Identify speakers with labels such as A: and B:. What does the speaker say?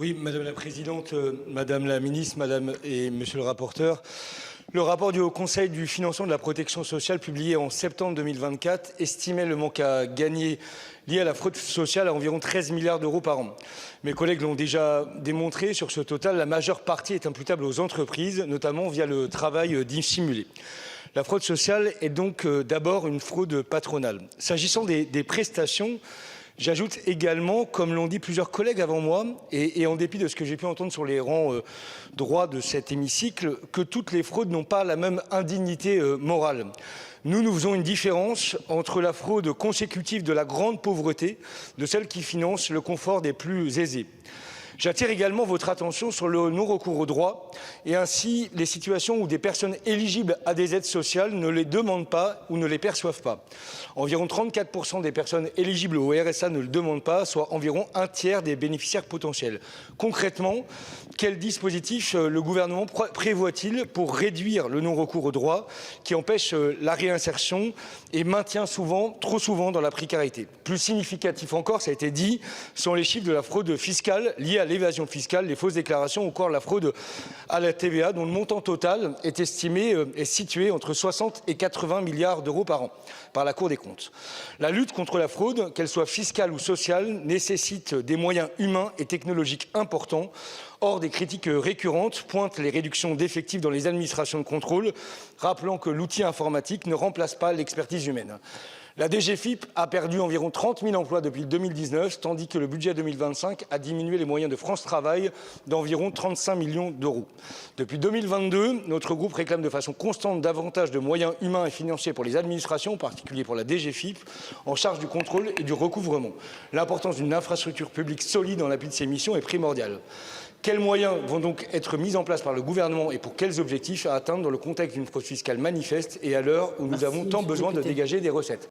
A: Oui, Madame la Présidente, Madame la Ministre, Madame et Monsieur le rapporteur. Le rapport du Haut Conseil du financement de la protection sociale publié en septembre 2024 estimait le manque à gagner lié à la fraude sociale à environ 13 milliards d'euros par an. Mes collègues l'ont déjà démontré, sur ce total, la majeure partie est imputable aux entreprises, notamment via le travail dissimulé. La fraude sociale est donc d'abord une fraude patronale. S'agissant des prestations, j'ajoute également, comme l'ont dit plusieurs collègues avant moi, et en dépit de ce que j'ai pu entendre sur les rangs droits de cet hémicycle, que toutes les fraudes n'ont pas la même indignité morale. Nous faisons une différence entre la fraude consécutive de la grande pauvreté, de celle qui finance le confort des plus aisés. J'attire également votre attention sur le non-recours aux droits et ainsi les situations où des personnes éligibles à des aides sociales ne les demandent pas ou ne les perçoivent pas. Environ 34% des personnes éligibles au RSA ne le demandent pas, soit environ un tiers des bénéficiaires potentiels. Concrètement, quel dispositif le gouvernement prévoit-il pour réduire le non-recours aux droits qui empêche la réinsertion et maintient trop souvent dans la précarité? Plus significatif encore, ça a été dit, sont les chiffres de la fraude fiscale liée à l'évasion fiscale, les fausses déclarations ou encore la fraude à la TVA dont le montant total est estimé et situé entre 60 et 80 milliards d'euros par an par la Cour des comptes. La lutte contre la fraude, qu'elle soit fiscale ou sociale, nécessite des moyens humains et technologiques importants. Or, des critiques récurrentes pointent les réductions d'effectifs dans les administrations de contrôle, rappelant que l'outil informatique ne remplace pas l'expertise humaine. La DGFiP a perdu environ 30 000 emplois depuis 2019, tandis que le budget 2025 a diminué les moyens de France Travail d'environ 35 millions d'euros. Depuis 2022, notre groupe réclame de façon constante davantage de moyens humains et financiers pour les administrations, en particulier pour la DGFiP, en charge du contrôle et du recouvrement. L'importance d'une infrastructure publique solide dans l'appui de ces missions est primordiale. Quels moyens vont donc être mis en place par le gouvernement et pour quels objectifs à atteindre dans le contexte d'une fraude fiscale manifeste et à l'heure où nous avons tant besoin de dégager des recettes?